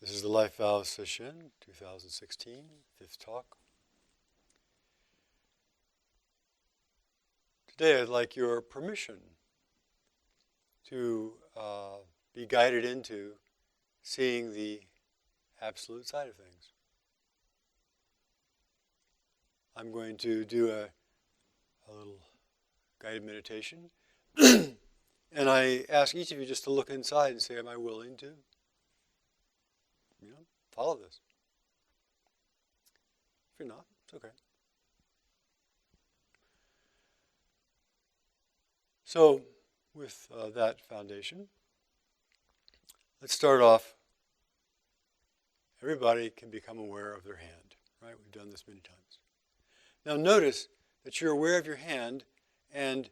This is the Life Vows Sesshin, 2016, fifth talk. Today I'd like your permission to be guided into seeing the absolute side of things. I'm going to do a little guided meditation. And I ask each of you just to look inside and say, am I willing to follow this? If you're not, it's okay. So, with that foundation, let's start off. Everybody can become aware of their hand, right? We've done this many times. Now notice that you're aware of your hand, and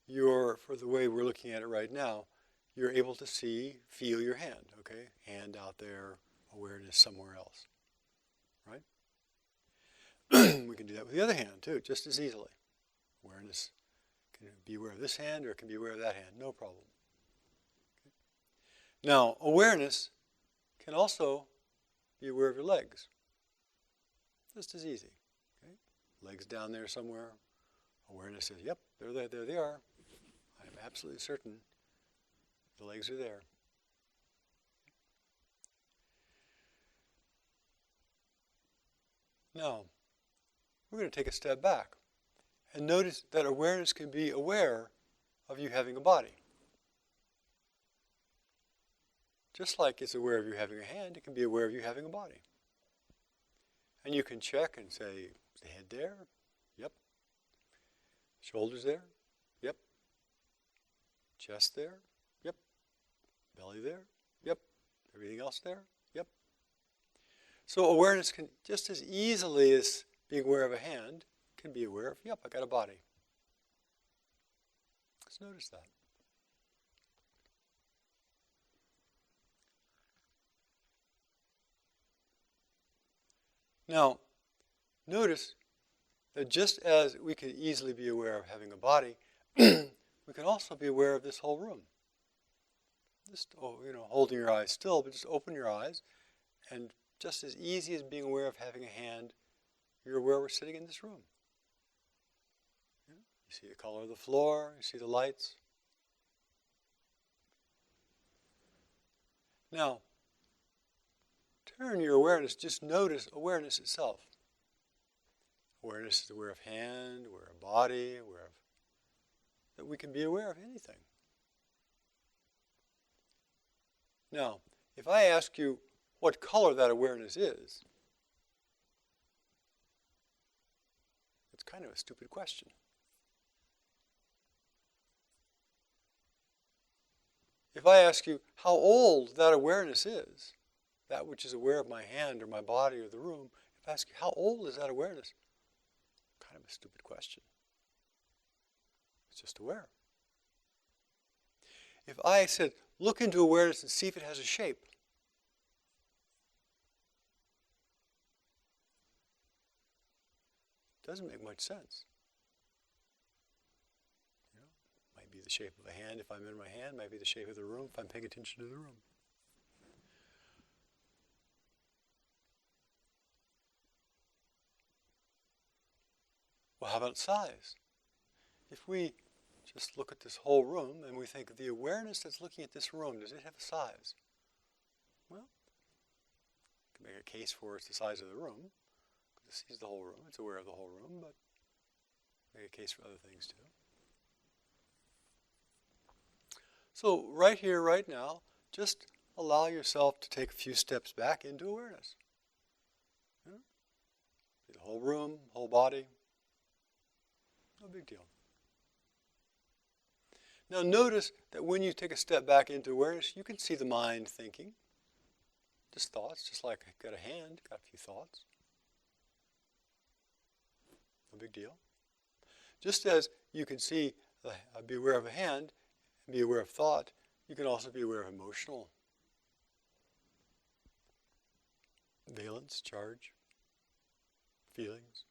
for the way we're looking at it right now, you're able to feel your hand, okay? Hand out there, awareness somewhere else, right? We can do that with the other hand too, just as easily. Awareness can be aware of this hand or it can be aware of that hand, no problem. Okay. Now, awareness can also be aware of your legs, just as easy. Okay? Legs down there somewhere. Awareness says, yep, they're there, there they are. I'm absolutely certain the legs are there. Now, we're going to take a step back and notice that awareness can be aware of you having a body. Just like it's aware of you having a hand, it can be aware of you having a body. And you can check and say, is the head there? Yep. Shoulders there? Yep. Chest there? Yep. Belly there? Yep. Everything else there? Yep. So awareness can, just as easily as being aware of a hand, can be aware of, yep, I got a body. Let's notice that. Now, notice that just as we can easily be aware of having a body, we can also be aware of this whole room. Just, holding your eyes still, but just open your eyes, and just as easy as being aware of having a hand, you're aware we're sitting in this room. You see the color of the floor, you see the lights. Now, turn your awareness, just notice awareness itself. Awareness is aware of hand, aware of body, aware of, that we can be aware of anything. Now, if I ask you what color that awareness is, it's kind of a stupid question. If I ask you how old that awareness is, that which is aware of my hand or my body or the room, if I ask you how old is that awareness, kind of a stupid question. It's just aware. If I said, look into awareness and see if it has a shape, it doesn't make much sense. Might be the shape of a hand if I'm in my hand, might be the shape of the room if I'm paying attention to the room. Well, how about size? If we just look at this whole room and we think the awareness that's looking at this room, does it have a size? Well, you can make a case for it's the size of the room. It sees the whole room, it's aware of the whole room, but make a case for other things too. So right here, right now, just allow yourself to take a few steps back into awareness. The whole room, whole body, no big deal. Now notice that when you take a step back into awareness, you can see the mind thinking. Just thoughts, just like I've got a hand, got a few thoughts. No big deal. Just as you can see, be aware of a hand, and be aware of thought, you can also be aware of emotional valence, charge, feelings.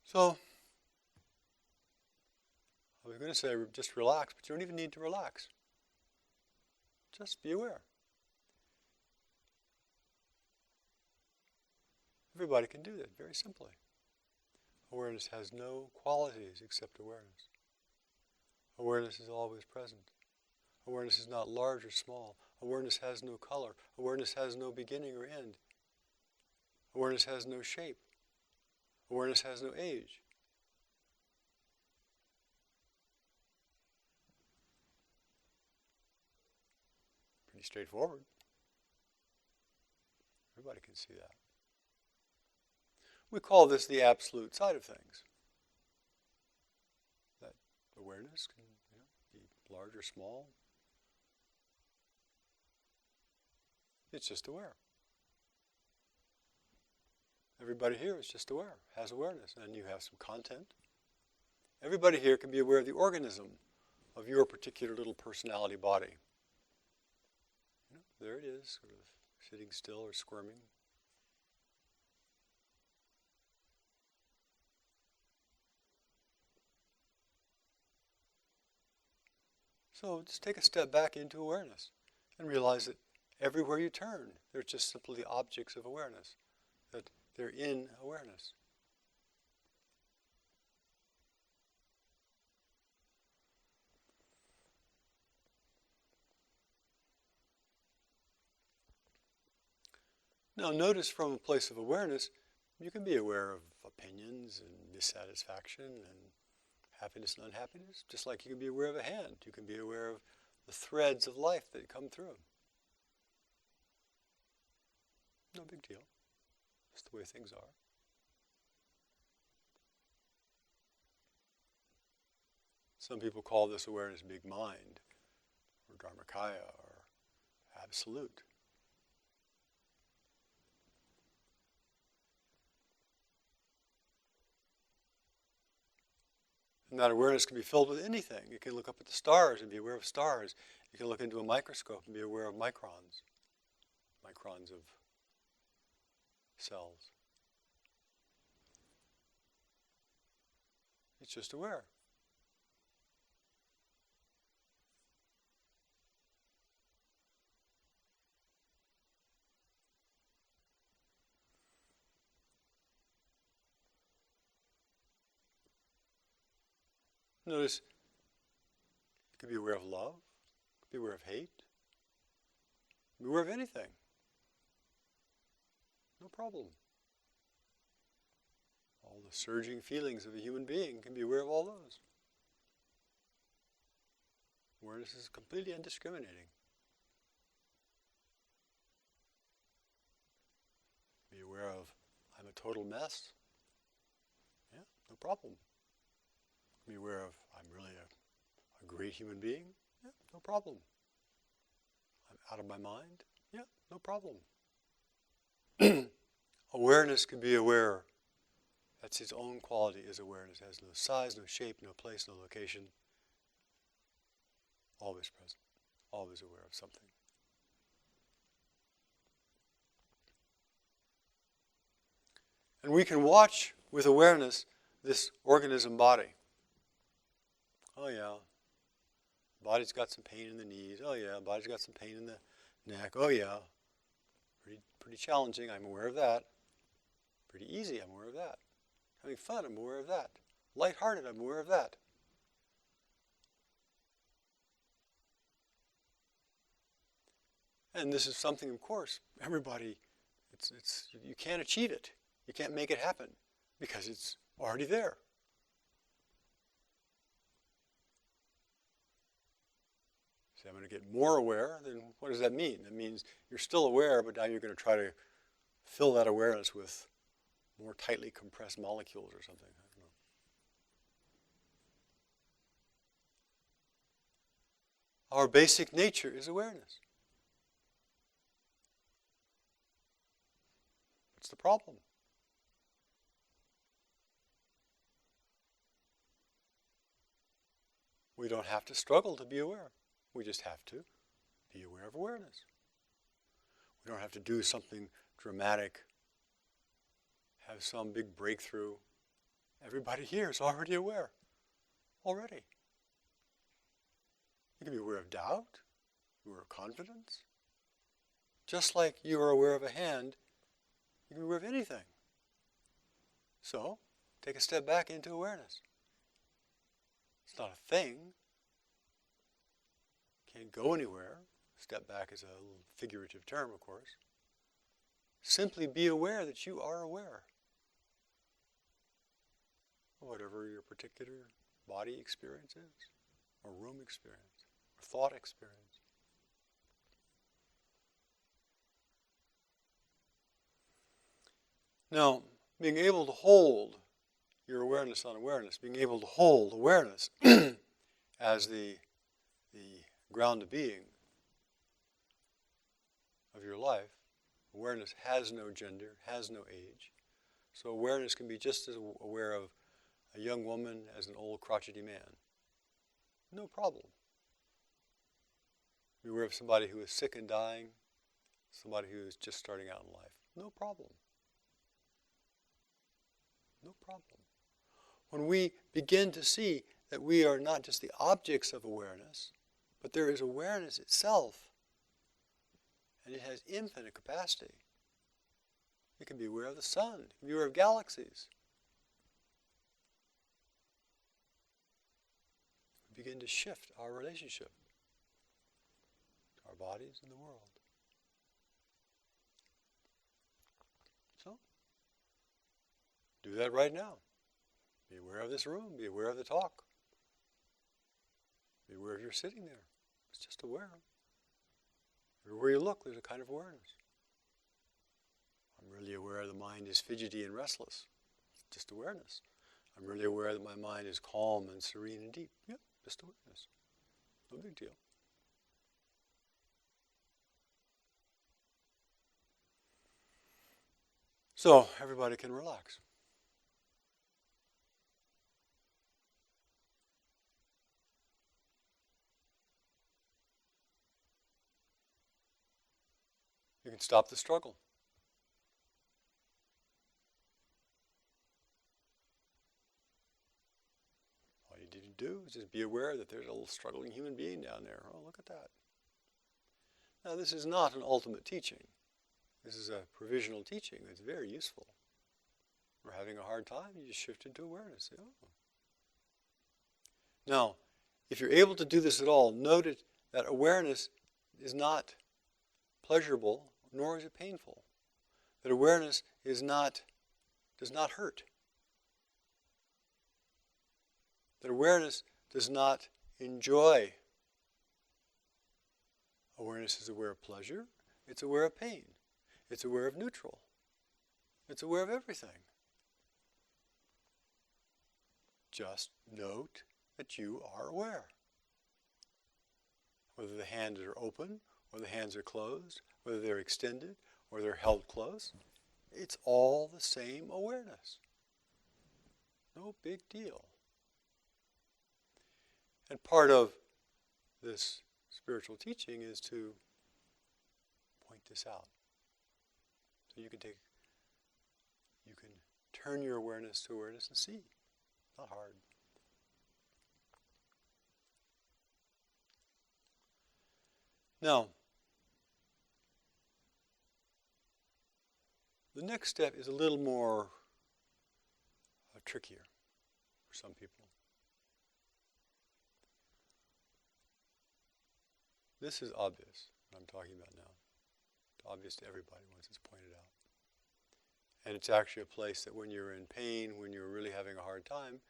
So, I was going to say just relax, but you don't even need to relax. Just be aware. Everybody can do that very simply. Awareness has no qualities except awareness. Awareness is always present. Awareness is not large or small. Awareness has no color. Awareness has no beginning or end. Awareness has no shape. Awareness has no age. Pretty straightforward. Everybody can see that. We call this the absolute side of things. That awareness can be large or small. It's just aware. Everybody here is just aware, has awareness, and you have some content. Everybody here can be aware of the organism of your particular little personality body. There it is, sort of sitting still or squirming. So just take a step back into awareness and realize that everywhere you turn, they're just simply objects of awareness, that they're in awareness. Now notice from a place of awareness, you can be aware of opinions and dissatisfaction and happiness and unhappiness, just like you can be aware of a hand. You can be aware of the threads of life that come through. No big deal. Just the way things are. Some people call this awareness big mind, or dharmakaya, or absolute. And that awareness can be filled with anything. You can look up at the stars and be aware of stars. You can look into a microscope and be aware of microns of cells. It's just aware. Notice you can be aware of love, be aware of hate, be aware of anything. No problem. All the surging feelings of a human being can be aware of all those. Awareness is completely indiscriminating. Be aware of, I'm a total mess. Yeah, no problem. Be aware of, I'm really a great human being. Yeah, no problem. I'm out of my mind. Yeah, no problem. Awareness can be aware. That's its own quality, is awareness. It has no size, no shape, no place, no location. Always present. Always aware of something. And we can watch with awareness this organism body. Oh yeah, body's got some pain in the knees. Oh yeah, body's got some pain in the neck. Oh yeah, pretty challenging. I'm aware of that. Pretty easy. I'm aware of that. Having fun. I'm aware of that. Lighthearted. I'm aware of that. And this is something, of course, everybody. You can't achieve it. You can't make it happen because it's already there. Say, I'm going to get more aware, then what does that mean? That means you're still aware, but now you're going to try to fill that awareness with more tightly compressed molecules or something. I don't know. Our basic nature is awareness. What's the problem? We don't have to struggle to be aware. We just have to be aware of awareness. We don't have to do something dramatic, have some big breakthrough. Everybody here is already aware. Already. You can be aware of doubt, aware of confidence. Just like you are aware of a hand, you can be aware of anything. So, take a step back into awareness. It's not a thing. Can't go anywhere. Step back is a figurative term, of course. Simply be aware that you are aware. Whatever your particular body experience is, or room experience, or thought experience. Now, being able to hold your awareness on awareness, being able to hold awareness as the ground of being of your life. Awareness has no gender, has no age. So awareness can be just as aware of a young woman as an old crotchety man. No problem. Be aware of somebody who is sick and dying, somebody who is just starting out in life. No problem. No problem. When we begin to see that we are not just the objects of awareness, but there is awareness itself, and it has infinite capacity. You can be aware of the sun, you can be aware of galaxies. We begin to shift our relationship to our bodies and the world. So, do that right now. Be aware of this room, be aware of the talk. Be aware of you're sitting there. It's just aware. Everywhere you look, there's a kind of awareness. I'm really aware the mind is fidgety and restless. It's just awareness. I'm really aware that my mind is calm and serene and deep. Yep, just awareness. No big deal. So, everybody can relax. You can stop the struggle. All you need to do is just be aware that there's a little struggling human being down there. Oh, look at that. Now, this is not an ultimate teaching. This is a provisional teaching. It's very useful. We're having a hard time, you just shift into awareness. Oh. Now, if you're able to do this at all, note that awareness is not pleasurable, nor is it painful. That awareness does not hurt. That awareness does not enjoy. Awareness is aware of pleasure. It's aware of pain. It's aware of neutral. It's aware of everything. Just note that you are aware. Whether the hands are open, or the hands are closed, whether they're extended, or they're held close, it's all the same awareness. No big deal. And part of this spiritual teaching is to point this out. So you can turn your awareness to awareness and see. Not hard. Now, the next step is a little more trickier for some people. This is obvious, what I'm talking about now. It's obvious to everybody once it's pointed out. And it's actually a place that when you're in pain, when you're really having a hard time,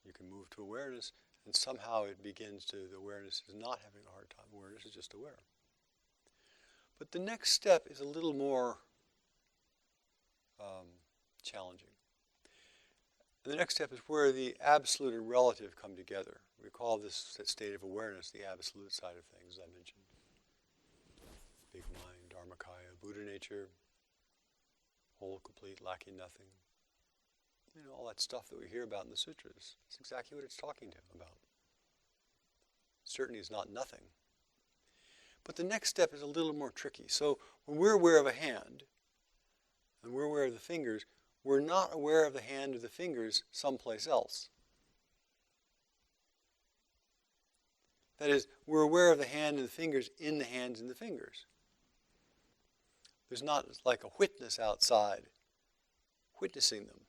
you can move to awareness, and somehow it begins to, the awareness is not having a hard time. Awareness is just aware. But the next step is a little more challenging. And the next step is where the absolute and relative come together. We call this state of awareness the absolute side of things, as I mentioned. Big mind, Dharmakaya, Buddha nature, whole, complete, lacking nothing. You know, all that stuff that we hear about in the sutras. That's exactly what it's talking about. Certainly it's not nothing. But the next step is a little more tricky. So when we're aware of a hand, and we're aware of the fingers, we're not aware of the hand or the fingers someplace else. That is, we're aware of the hand and the fingers in the hands and the fingers. There's not like a witness outside witnessing them.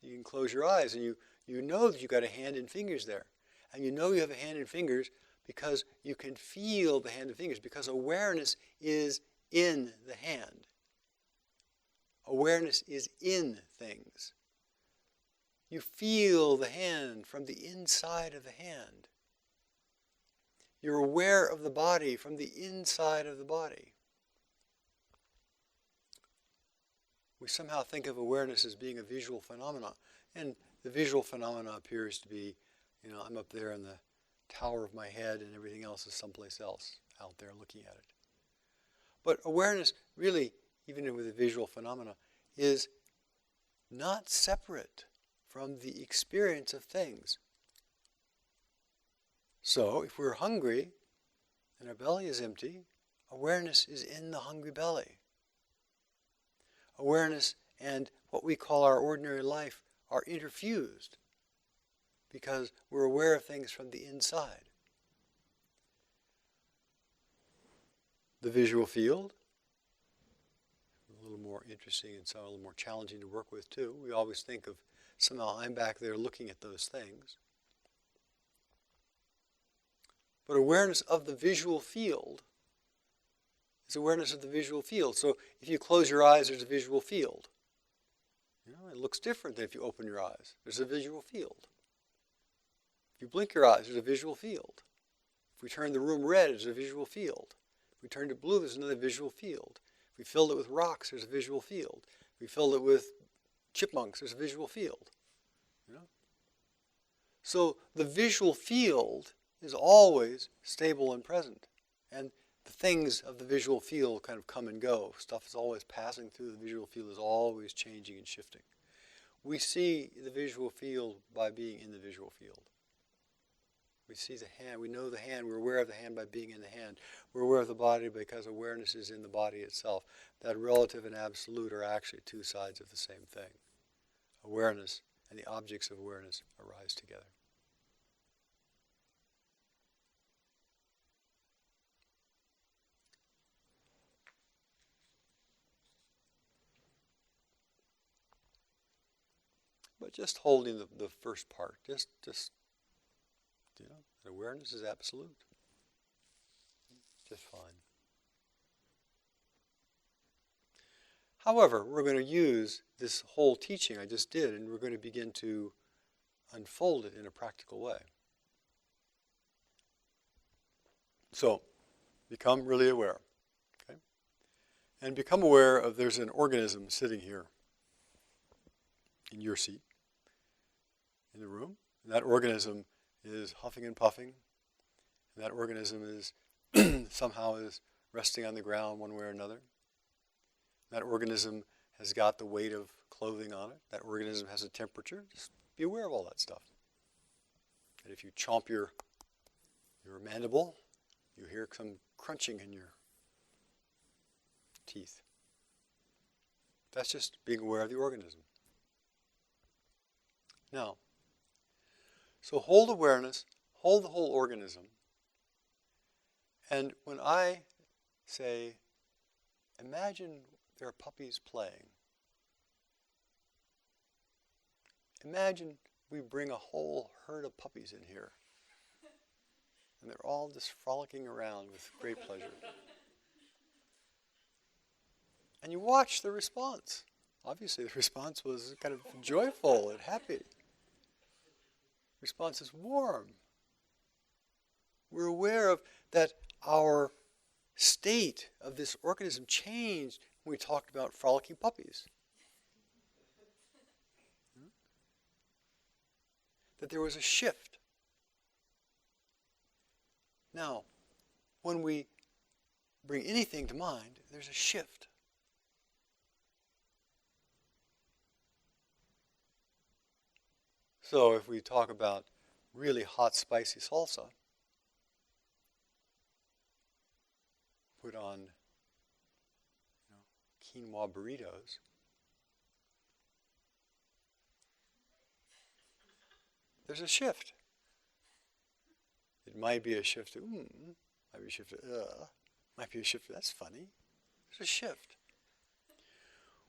You can close your eyes and you know that you've got a hand and fingers there. And you know you have a hand and fingers because you can feel the hand and fingers, because awareness is in the hand. Awareness is in things. You feel the hand from the inside of the hand. You're aware of the body from the inside of the body. We somehow think of awareness as being a visual phenomenon. And the visual phenomena appears to be, I'm up there in the tower of my head and everything else is someplace else out there looking at it. But awareness really, even with the visual phenomena, is not separate from the experience of things. So, if we're hungry and our belly is empty, awareness is in the hungry belly. Awareness and what we call our ordinary life are interfused because we're aware of things from the inside. The visual field, a little more interesting and so a little more challenging to work with too. We always think of somehow I'm back there looking at those things. But awareness of the visual field is awareness of the visual field. So if you close your eyes, there's a visual field. It looks different than if you open your eyes. There's a visual field. If you blink your eyes, there's a visual field. If we turn the room red, there's a visual field. If we turn it blue, there's another visual field. If we filled it with rocks, there's a visual field. If we filled it with chipmunks, there's a visual field. So the visual field is always stable and present. And the things of the visual field kind of come and go. Stuff is always passing through. The visual field is always changing and shifting. We see the visual field by being in the visual field. We see the hand. We know the hand. We're aware of the hand by being in the hand. We're aware of the body because awareness is in the body itself. That relative and absolute are actually two sides of the same thing. Awareness and the objects of awareness arise together. But just holding the first part, just awareness is absolute. Just fine. However, we're going to use this whole teaching I just did, and we're going to begin to unfold it in a practical way. So, become really aware. Okay? And become aware of there's an organism sitting here in your seat, in the room. And that organism is huffing and puffing. And that organism is somehow is resting on the ground one way or another. That organism has got the weight of clothing on it. That organism has a temperature. Just be aware of all that stuff. And if you chomp your mandible, you hear some crunching in your teeth. That's just being aware of the organism. Now, so hold awareness, hold the whole organism, and when I say, imagine there are puppies playing. Imagine we bring a whole herd of puppies in here, and they're all just frolicking around with great pleasure. And you watch the response. Obviously, the response was kind of joyful and happy. Response is warm. We're aware of that our state of this organism changed when we talked about frolicking puppies. That there was a shift. Now, when we bring anything to mind, there's a shift. So if we talk about really hot, spicy salsa, put on quinoa burritos, there's a shift. It It might be a shift to, might be a shift to, might be a shift to, that's funny. There's a shift.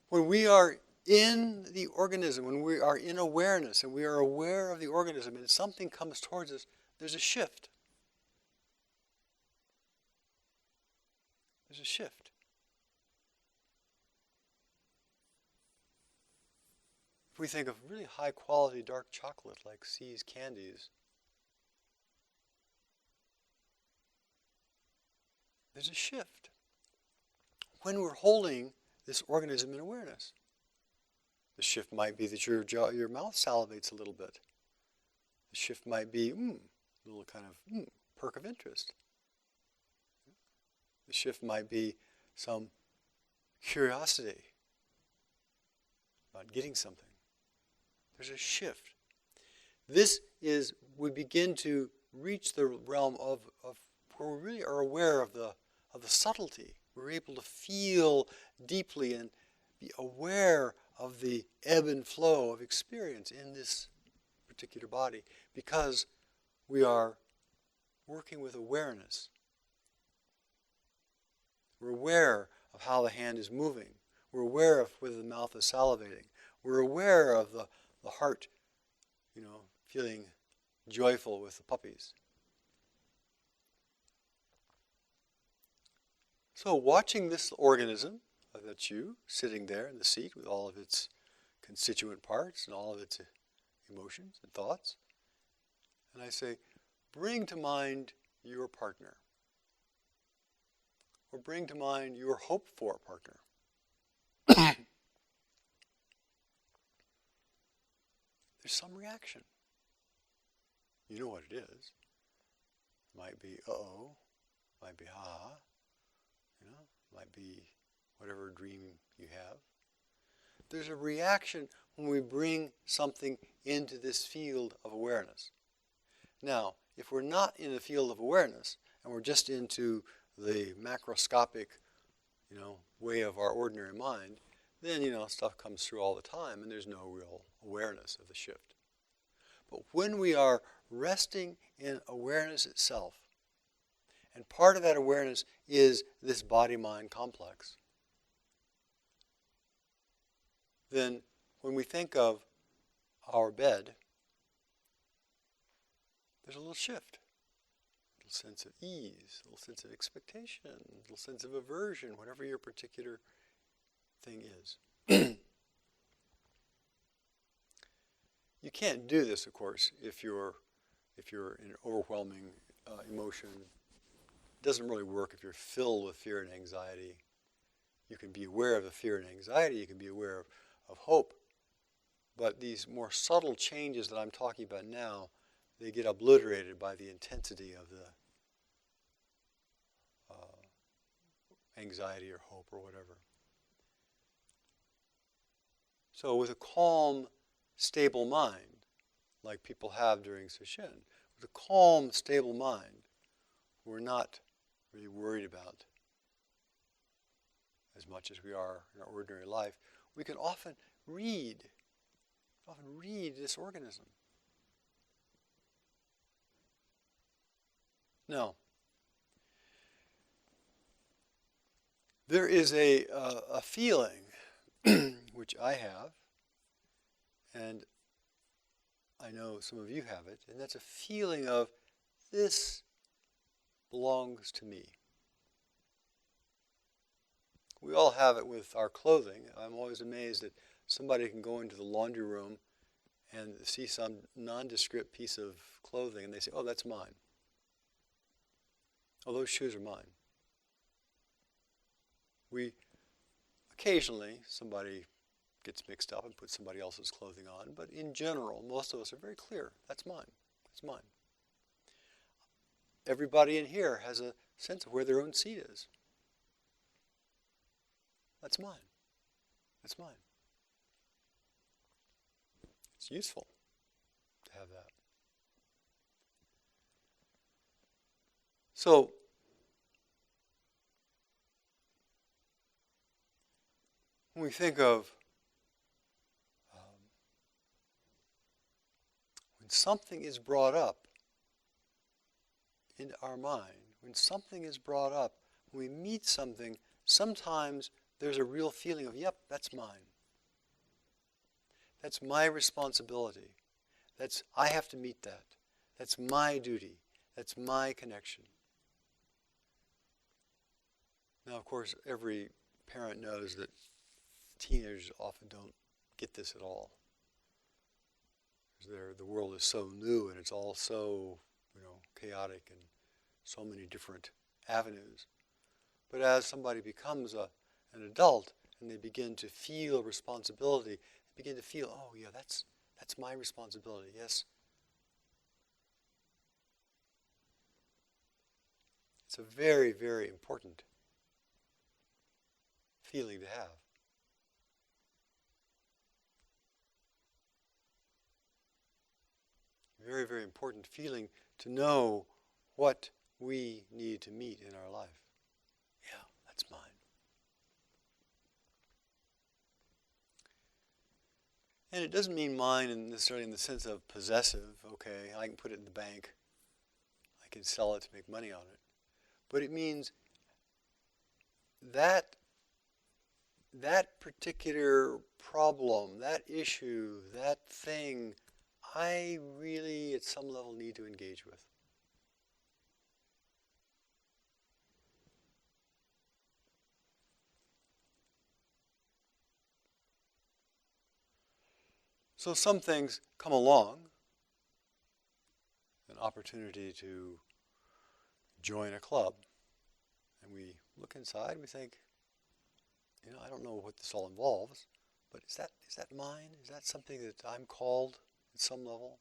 When we are in the organism, when we are in awareness and we are aware of the organism and something comes towards us, there's a shift. There's a shift. If we think of really high quality dark chocolate like C's candies, there's a shift. When we're holding this organism in awareness, the shift might be that your mouth salivates a little bit. The shift might be, a little kind of perk of interest. The shift might be some curiosity about getting something. There's a shift. This is, we begin to reach the realm of where we really are aware of the subtlety. We're able to feel deeply and be aware of the ebb and flow of experience in this particular body because we are working with awareness. We're aware of how the hand is moving. We're aware of whether the mouth is salivating. We're aware of the heart, feeling joyful with the puppies. So watching this organism, that's you, sitting there in the seat with all of its constituent parts and all of its emotions and thoughts. And I say, bring to mind your partner. Or bring to mind your hoped-for partner. There's some reaction. You know what it is. Might be, uh-oh. Might be, ha. Might be whatever dream you have. There's a reaction when we bring something into this field of awareness. Now, if we're not in the field of awareness, and we're just into the macroscopic, way of our ordinary mind, then, stuff comes through all the time, and there's no real awareness of the shift. But when we are resting in awareness itself, and part of that awareness is this body-mind complex, then when we think of our bed, there's a little shift. A little sense of ease, a little sense of expectation, a little sense of aversion, whatever your particular thing is. You can't do this, of course, if you're in overwhelming emotion. It doesn't really work if you're filled with fear and anxiety. You can be aware of the fear and anxiety. You can be aware of hope. But these more subtle changes that I'm talking about now, they get obliterated by the intensity of the anxiety or hope or whatever. So with a calm, stable mind, like people have during Sesshin, with a calm, stable mind, we're not really worried about as much as we are in our ordinary life. We can often read this organism. Now, there is a feeling which I have, and I know some of you have it, and that's a feeling of this belongs to me. We all have it with our clothing. I'm always amazed that somebody can go into the laundry room and see some nondescript piece of clothing and they say, oh, that's mine. Oh, those shoes are mine. Occasionally, somebody gets mixed up and puts somebody else's clothing on, but in general, most of us are very clear. That's mine. That's mine. Everybody in here has a sense of where their own seat is. That's mine. That's mine. It's useful to have that. So, when we think of when something is brought up, into our mind, when something is brought up, when we meet something, sometimes there's a real feeling of, yep, that's mine. That's my responsibility. I have to meet that. That's my duty. That's my connection. Now, of course, every parent knows that teenagers often don't get this at all. The world is so new and it's all so, chaotic and so many different avenues. But as somebody becomes an adult and they begin to feel responsibility, they begin to feel, oh yeah, that's my responsibility. Yes. It's a very, very important feeling to have. Very, very important feeling to know what we need to meet in our life. Yeah, that's mine. And it doesn't mean mine necessarily in the sense of possessive. Okay, I can put it in the bank. I can sell it to make money on it. But it means that particular problem, that issue, that thing, I really, at some level, need to engage with. So some things come along, an opportunity to join a club, and we look inside and we think, I don't know what this all involves, but is that mine? Is that something that I'm called at some level?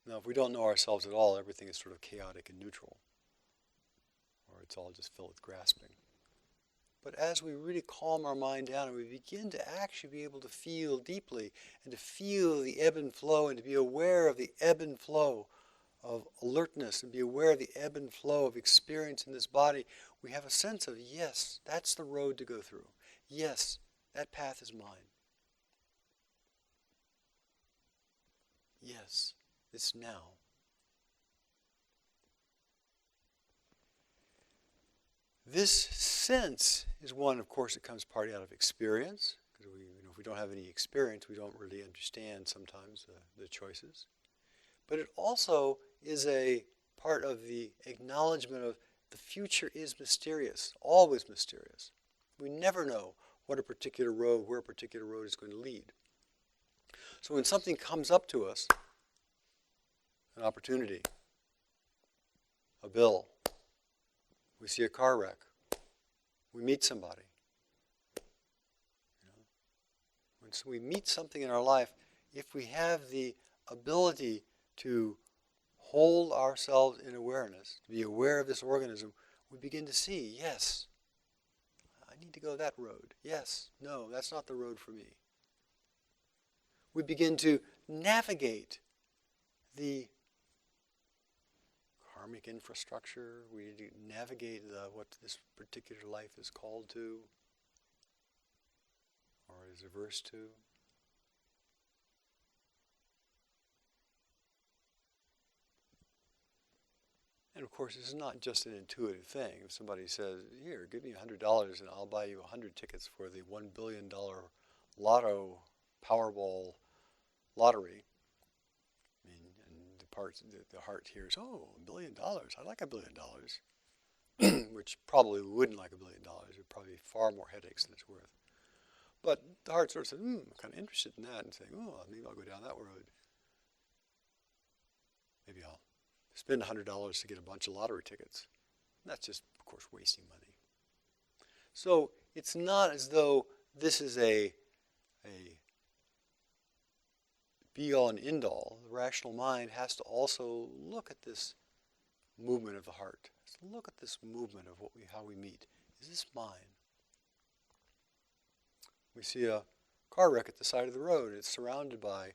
Now, if we don't know ourselves at all, everything is sort of chaotic and neutral, or it's all just filled with grasping. But as we really calm our mind down and we begin to actually be able to feel deeply and to feel the ebb and flow and to be aware of the ebb and flow of alertness and be aware of the ebb and flow of experience in this body, we have a sense of, yes, that's the road to go through. Yes, that path is mine. Yes, it's now. This sense is one, of course, that comes partly out of experience, because if we don't have any experience, we don't really understand sometimes the choices. But it also is a part of the acknowledgement of the future is mysterious, always mysterious. We never know where a particular road is going to lead. So when something comes up to us, an opportunity, a bill, we see a car wreck, we meet somebody. When we meet something in our life, if we have the ability to hold ourselves in awareness, to be aware of this organism, we begin to see, yes, I need to go that road. Yes, no, that's not the road for me. We begin to navigate the karmic infrastructure. We need to navigate what this particular life is called to or is averse to. And of course, this is not just an intuitive thing. If somebody says, here, give me $100 and I'll buy you 100 tickets for the $1 billion lotto Powerball lottery, the heart hears, oh, $1 billion, I like $1 billion, which probably wouldn't like $1 billion. It would probably be far more headaches than it's worth. But the heart sort of says, I'm kind of interested in that, and saying, oh, maybe I'll go down that road. Maybe I'll spend $100 to get a bunch of lottery tickets. And that's just, of course, wasting money. So it's not as though this is a be-all and end-all. The rational mind has to also look at this movement of the heart. Look at this movement of how we meet. Is this mine? We see a car wreck at the side of the road. It's surrounded by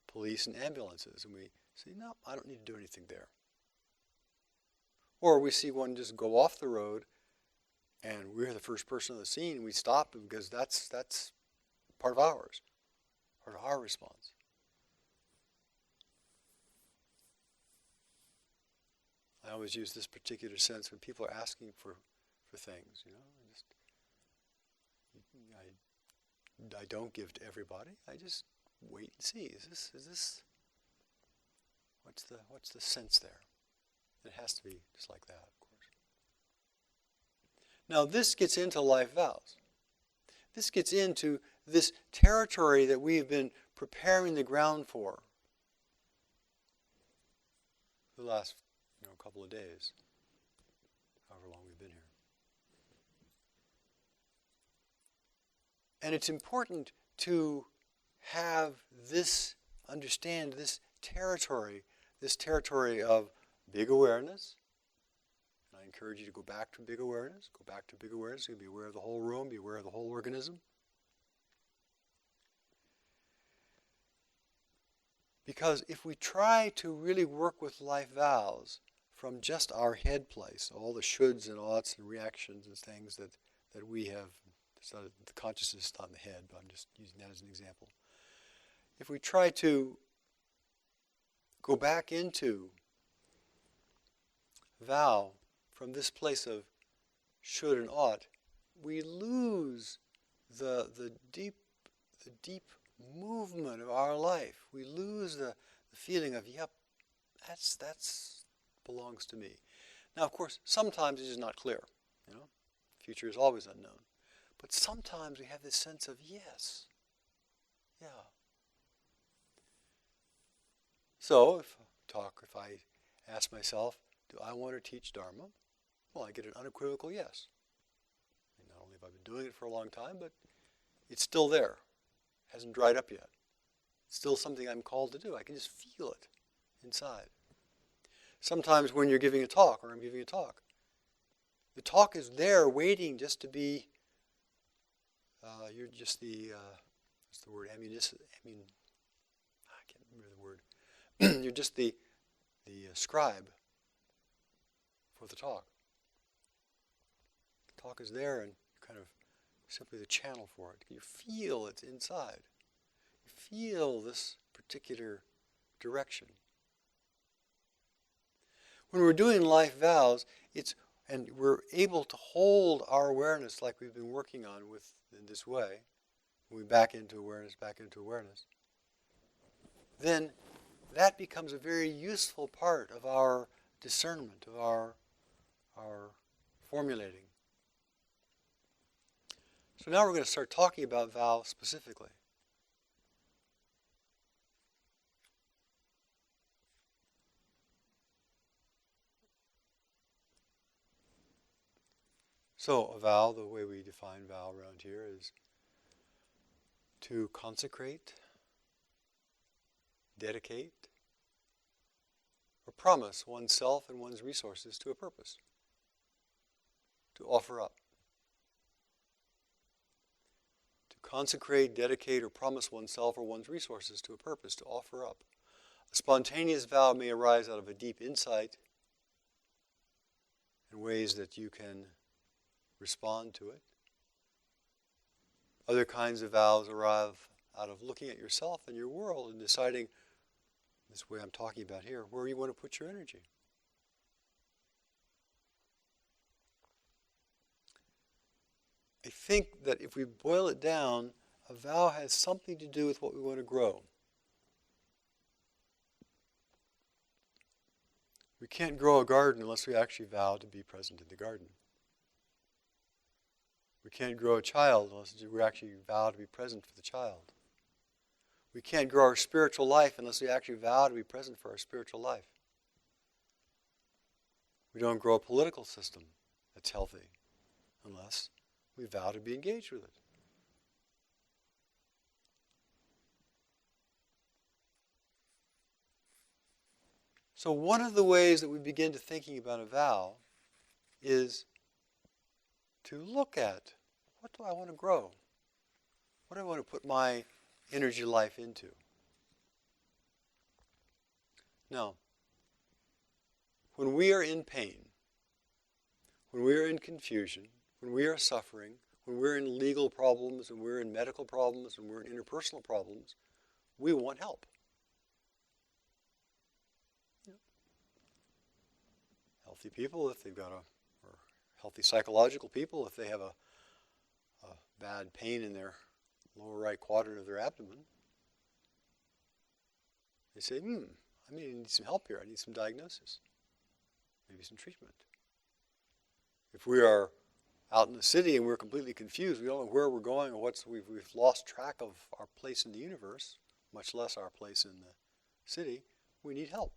police and ambulances. And we say, no, I don't need to do anything there. Or we see one just go off the road and we're the first person on the scene and we stop because that's part of ours, part of our response. always use this particular sense when people are asking for things, I don't give to everybody. I just wait and see. Is this what's the sense there? It has to be just like that, of course. Now this gets into life vows. This gets into this territory that we've been preparing the ground for the last couple of days, however long we've been here. And it's important to have understand this territory of big awareness. And I encourage you to go back to big awareness. Go back to big awareness. You can be aware of the whole room, be aware of the whole organism. Because if we try to really work with life vows from just our head place, all the shoulds and oughts and reactions and things that we have, so the consciousness is not in the head, but I'm just using that as an example. If we try to go back into vow from this place of should and ought, we lose the deep movement of our life. We lose the feeling of, yep, that's belongs to me. Now, of course, sometimes it is not clear. Future is always unknown. But sometimes we have this sense of yes. Yeah. So, if I ask myself, do I want to teach Dharma? Well, I get an unequivocal yes. And not only have I been doing it for a long time, but it's still there. It hasn't dried up yet. It's still something I'm called to do. I can just feel it inside. Sometimes when you're giving a talk, or I'm giving a talk, the talk is there waiting just to be, you're just the, what's the word, I can't remember the word. You're just the scribe for the talk. The talk is there and you're kind of simply the channel for it. You feel it inside. You feel this particular direction. When we're doing life vows, and we're able to hold our awareness like we've been working on in this way, when we back into awareness, then that becomes a very useful part of our discernment, of our formulating. So now we're going to start talking about vow specifically. So a vow, the way we define vow around here, is to consecrate, dedicate, or promise oneself and one's resources to a purpose, to offer up. To consecrate, dedicate, or promise oneself or one's resources to a purpose, to offer up. A spontaneous vow may arise out of a deep insight in ways that you can respond to it. Other kinds of vows arrive out of looking at yourself and your world and deciding, this way I'm talking about here, where you want to put your energy. I think that if we boil it down, a vow has something to do with what we want to grow. We can't grow a garden unless we actually vow to be present in the garden. We can't grow a child unless we actually vow to be present for the child. We can't grow our spiritual life unless we actually vow to be present for our spiritual life. We don't grow a political system that's healthy unless we vow to be engaged with it. So one of the ways that we begin to thinking about a vow is to look at, what do I want to grow? What do I want to put my energy life into? Now, when we are in pain, when we are in confusion, when we are suffering, when we're in legal problems, when we're in medical problems, when we're in interpersonal problems, we want help. Healthy people, if they've got or healthy psychological people, if they have a bad pain in their lower right quadrant of their abdomen, they say, I need some help here. I need some diagnosis, maybe some treatment. If we are out in the city and we're completely confused, we don't know where we're going or we've lost track of our place in the universe, much less our place in the city, we need help.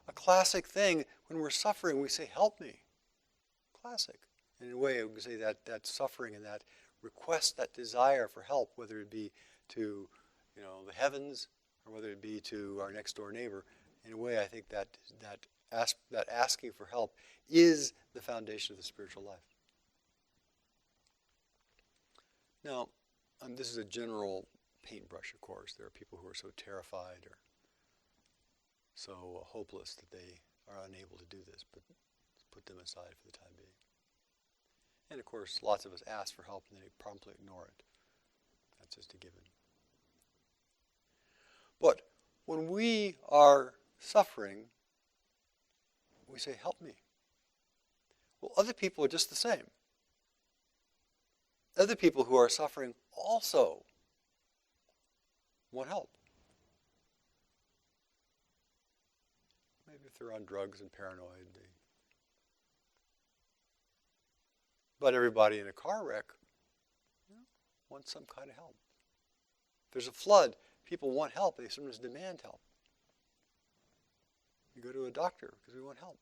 A classic thing, when we're suffering, we say, help me. Classic. And in a way, we say that suffering and that request, that desire for help, whether it be to the heavens or whether it be to our next door neighbor, in a way I think that asking for help is the foundation of the spiritual life. Now, this is a general paintbrush, of course. There are people who are so terrified or so hopeless that they are unable to do this, but let's put them aside for the time being. And of course, lots of us ask for help and they promptly ignore it. That's just a given. But when we are suffering, we say, help me. Well, other people are just the same. Other people who are suffering also want help. Maybe if they're on drugs and paranoid. But everybody in a car wreck wants some kind of help. If there's a flood, people want help. They sometimes demand help. We go to a doctor because we want help.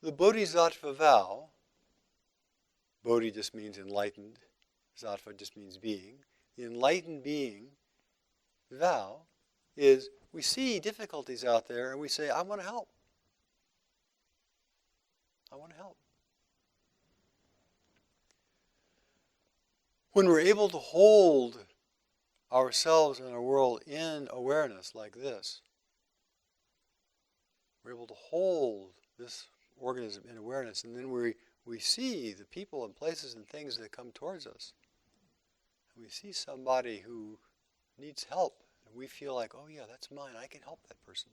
The Bodhisattva vow, Bodhi just means enlightened, Sattva just means being. The enlightened being vow is we see difficulties out there and we say, I want to help. I want to help. When we're able to hold ourselves and our world in awareness like this, we're able to hold this organism in awareness, and then we see the people and places and things that come towards us. And we see somebody who needs help, and we feel like, oh yeah, that's mine, I can help that person.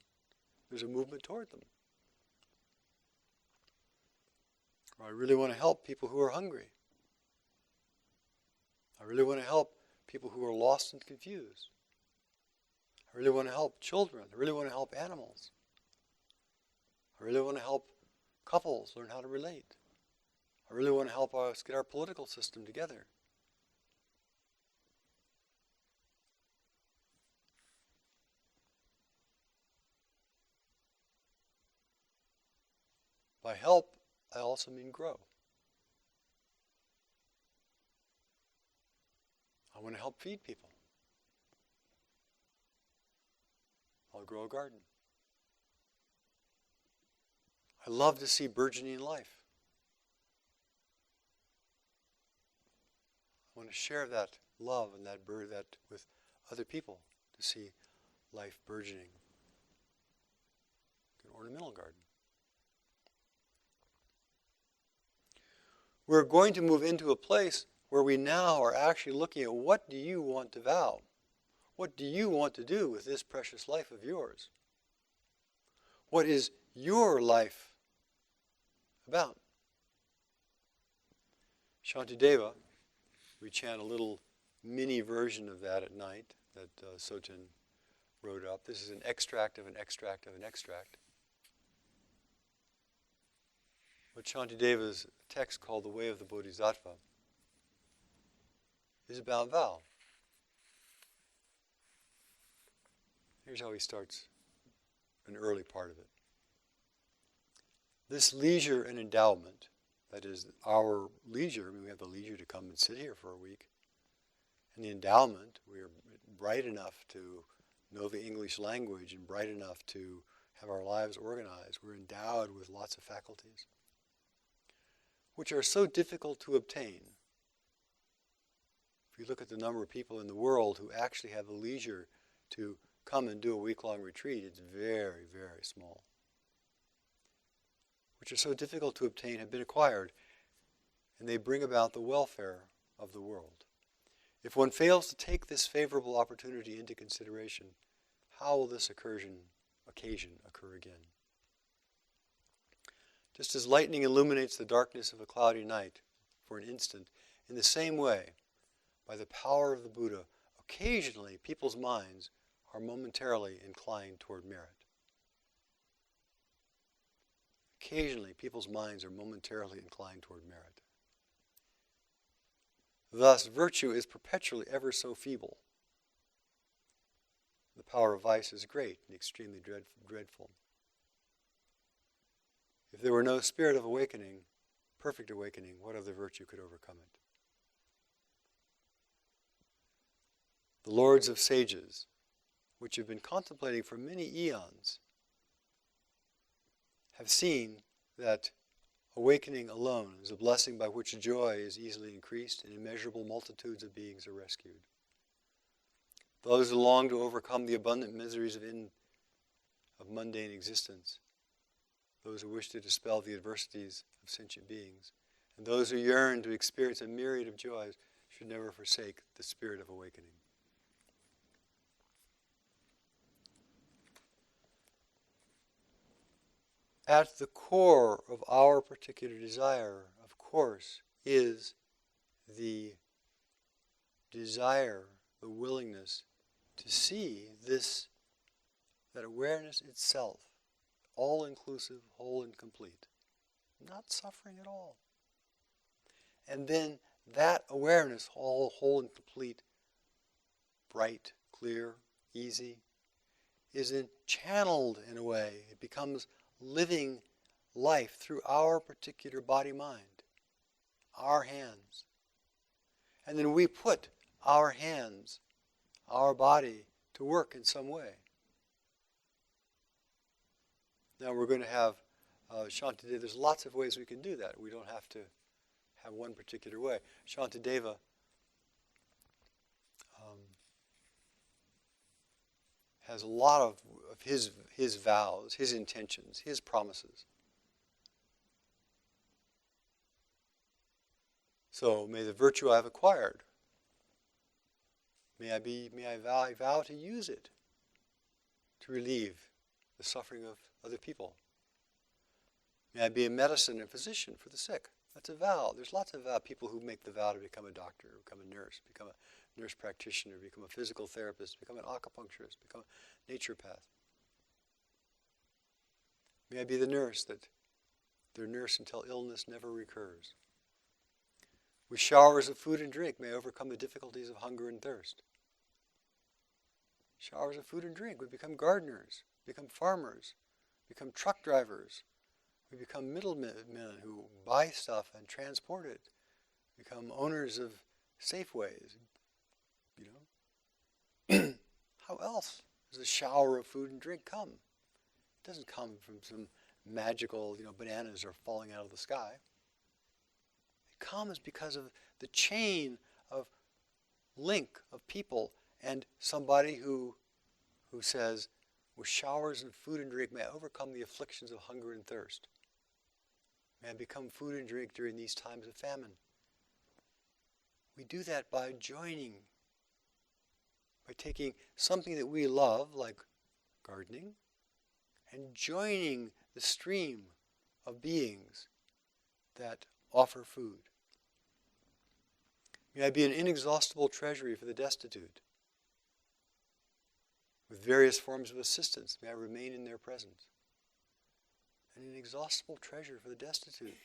There's a movement toward them. Or I really want to help people who are hungry. I really want to help people who are lost and confused. I really want to help children. I really want to help animals. I really want to help couples learn how to relate. I really want to help us get our political system together. By help, I also mean grow. I want to help feed people. I'll grow a garden. I love to see burgeoning life. I want to share that love and that with other people, to see life burgeoning. An ornamental garden. We're going to move into a place where we now are actually looking at what do you want to vow? What do you want to do with this precious life of yours? What is your life about? Shantideva, we chant a little mini version of that at night that Sesshin wrote up. This is an extract of an extract of an extract. What Shantideva's text called The Way of the Bodhisattva is about vow. Here's how he starts an early part of it. This leisure and endowment, that is our leisure, we have the leisure to come and sit here for a week, and the endowment, we are bright enough to know the English language and bright enough to have our lives organized. We're endowed with lots of faculties, which are so difficult to obtain. If you look at the number of people in the world who actually have the leisure to come and do a week-long retreat, it's very, very small. Which are so difficult to obtain, have been acquired, and they bring about the welfare of the world. If one fails to take this favorable opportunity into consideration, how will this occasion occur again. Just as lightning illuminates the darkness of a cloudy night for an instant, in the same way, by the power of the Buddha, occasionally people's minds are momentarily inclined toward merit. Occasionally people's minds are momentarily inclined toward merit. Thus, virtue is perpetually ever so feeble. The power of vice is great and extremely dreadful. If there were no spirit of awakening, perfect awakening, what other virtue could overcome it? The lords of sages, which have been contemplating for many eons, have seen that awakening alone is a blessing by which joy is easily increased and immeasurable multitudes of beings are rescued. Those who long to overcome the abundant miseries of mundane existence, those who wish to dispel the adversities of sentient beings, and those who yearn to experience a myriad of joys should never forsake the spirit of awakening. At the core of our particular desire, of course, is the desire, the willingness to see that awareness itself, all-inclusive, whole and complete, not suffering at all. And then that awareness, all whole and complete, bright, clear, easy, is then channeled in a way. It becomes living life through our particular body-mind, our hands. And then we put our hands, our body, to work in some way. Now we're going to have Shantideva. There's lots of ways we can do that. We don't have to have one particular way. Shantideva has a lot of his vows, his intentions, his promises. So may the virtue I've acquired, may I vow to use it to relieve the suffering of other people. May I be a medicine and physician for the sick. That's a vow. There's lots of people who make the vow to become a doctor, become a nurse, become a nurse practitioner, become a physical therapist, become an acupuncturist, become a naturopath. May I be the nurse that their nurse until illness never recurs. With showers of food and drink, may I overcome the difficulties of hunger and thirst. Showers of food and drink. We become gardeners, become farmers, become truck drivers. We become middlemen who buy stuff and transport it. Become owners of Safeways. How else does a shower of food and drink come? It doesn't come from some magical, bananas are falling out of the sky. It comes because of the chain of link of people and somebody who says, with showers and food and drink, may I overcome the afflictions of hunger and thirst. May I become food and drink during these times of famine. We do that by joining, by taking something that we love, like gardening, and joining the stream of beings that offer food. May I be an inexhaustible treasury for the destitute. With various forms of assistance, may I remain in their presence. An inexhaustible treasure for the destitute.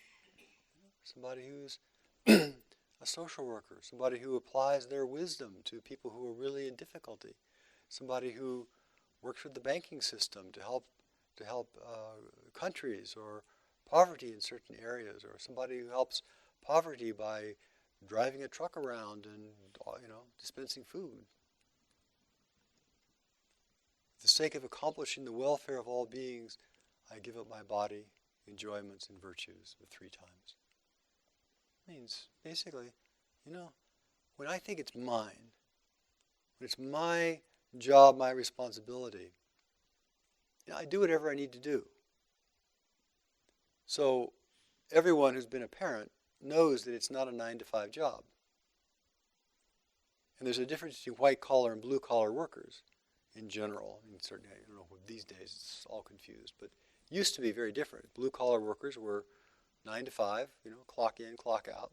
Somebody who's a social worker, somebody who applies their wisdom to people who are really in difficulty, somebody who works with the banking system to help countries or poverty in certain areas, or somebody who helps poverty by driving a truck around and dispensing food. For the sake of accomplishing the welfare of all beings, I give up my body, enjoyments, and virtues the 3 times. Means, basically, when I think it's mine, when it's my job, my responsibility, I do whatever I need to do. So everyone who's been a parent knows that it's not a 9-to-5 job. And there's a difference between white-collar and blue-collar workers. in general. I mean, certainly, I don't know, these days it's all confused, but it used to be very different. Blue-collar workers were 9 to 5, clock in, clock out.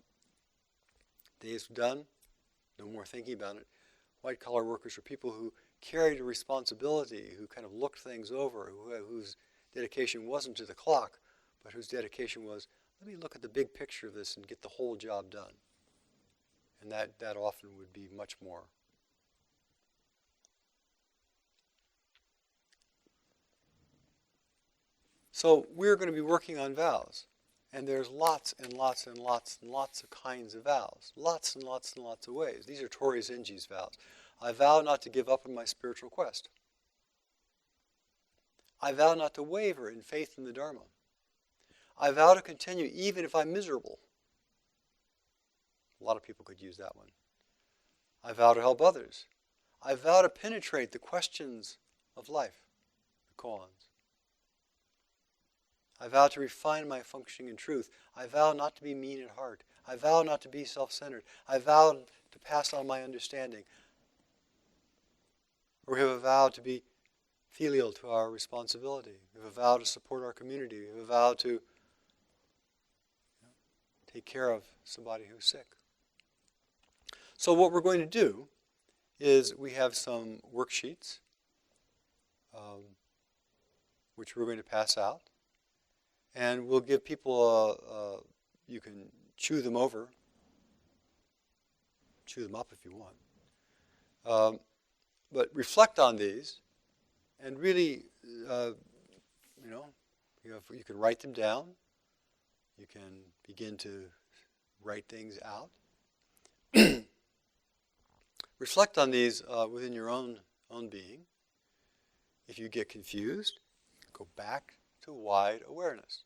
Days done, no more thinking about it. White-collar workers were people who carried a responsibility, who kind of looked things over, whose dedication wasn't to the clock, but whose dedication was, let me look at the big picture of this and get the whole job done. And that often would be much more. So we're going to be working on vows. And there's lots and lots and lots and lots of kinds of vows. Lots and lots and lots of ways. These are Tori Zenji's vows. I vow not to give up on my spiritual quest. I vow not to waver in faith in the Dharma. I vow to continue even if I'm miserable. A lot of people could use that one. I vow to help others. I vow to penetrate the questions of life, the koans. I vow to refine my functioning in truth. I vow not to be mean at heart. I vow not to be self-centered. I vow to pass on my understanding. Or we have a vow to be filial to our responsibility. We have a vow to support our community. We have a vow to take care of somebody who's sick. So what we're going to do is we have some worksheets which we're going to pass out. And we'll give people, you can chew them over, chew them up if you want. But reflect on these and really, you can write them down. You can begin to write things out. Reflect on these within your own being. If you get confused, go back to wide awareness.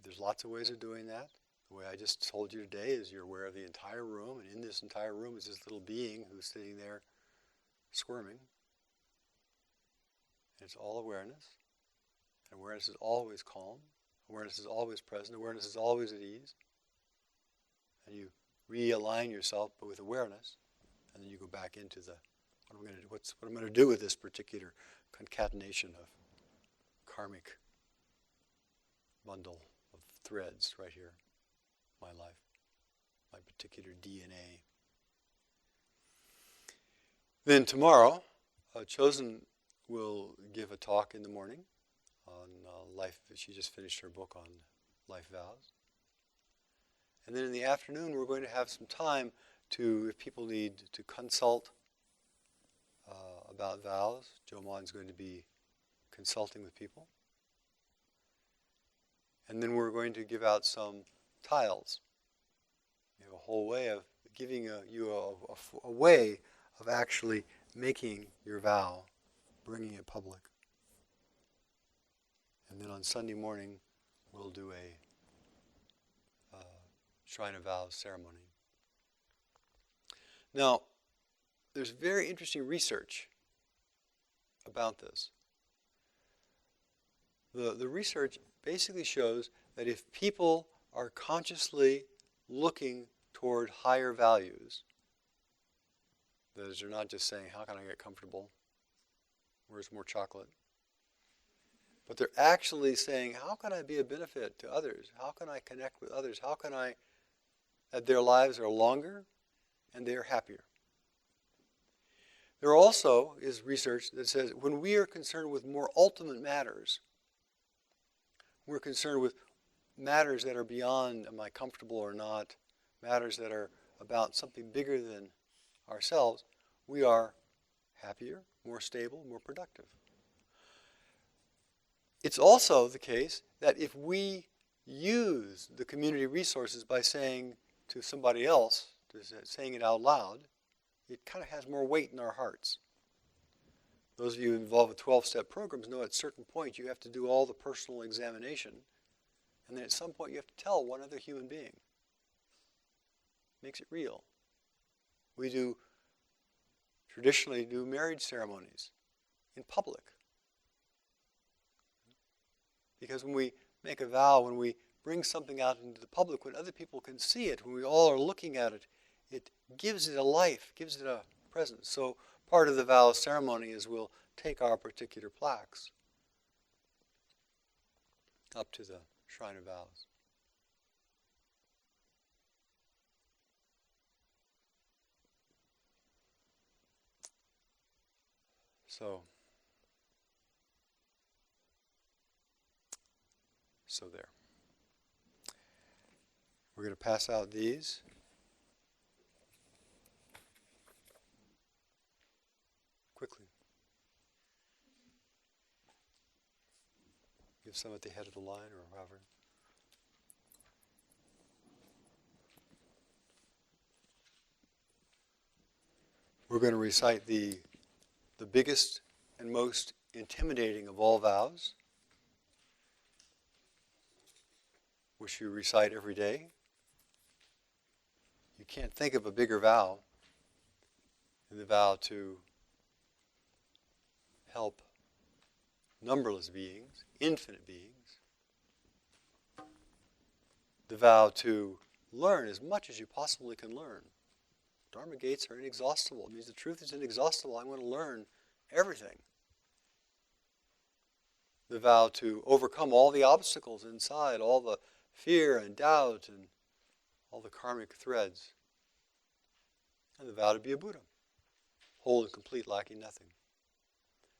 There's lots of ways of doing that. The way I just told you today is you're aware of the entire room, and in this entire room is this little being who's sitting there squirming. And it's all awareness. And awareness is always calm. Awareness is always present. Awareness is always at ease. And you realign yourself but with awareness, and then you go back into what I'm going to do with this particular concatenation of karmic bundle of threads right here, my life, my particular DNA. Then tomorrow, Chosen will give a talk in the morning on life. She just finished her book on life vows. And then in the afternoon, we're going to have some time if people need to consult about vows. Jomon's going to be consulting with people. And then we're going to give out some tiles. We have a whole way of giving you a way of actually making your vow, bringing it public. And then on Sunday morning, we'll do a Shrine of Vows ceremony. Now, there's very interesting research about this. The research basically shows that if people are consciously looking toward higher values, that is, they're not just saying, how can I get comfortable? Where's more chocolate? But they're actually saying, how can I be a benefit to others? How can I connect with others? How can that their lives are longer and they're happier? There also is research that says when we are concerned with more ultimate matters, we're concerned with matters that are beyond am I comfortable or not, matters that are about something bigger than ourselves, we are happier, more stable, more productive. It's also the case that if we use the community resources by saying to somebody else, saying it out loud, it kind of has more weight in our hearts. Those of you involved with 12-step programs know at a certain point you have to do all the personal examination, and then at some point you have to tell one other human being. Makes it real. We traditionally do marriage ceremonies in public. Because when we make a vow, when we bring something out into the public, when other people can see it, when we all are looking at it, it gives it a life, gives it a presence. So part of the vow ceremony is we'll take our particular plaques up to the Shrine of Vows. So there. We're going to pass out these. Quickly. Give some at the head of the line or however. We're going to recite the biggest and most intimidating of all vows, which you recite every day. You can't think of a bigger vow than the vow to help numberless beings, infinite beings. The vow to learn as much as you possibly can learn. Dharma gates are inexhaustible. It means the truth is inexhaustible. I want to learn everything. The vow to overcome all the obstacles inside, all the fear and doubt and all the karmic threads. And the vow to be a Buddha, whole and complete, lacking nothing.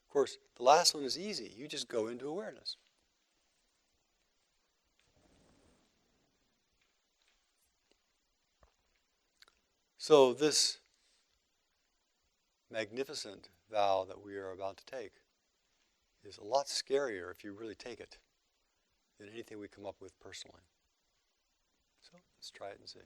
Of course, the last one is easy. You just go into awareness. So this magnificent vow that we are about to take is a lot scarier if you really take it than anything we come up with personally. So let's try it and see.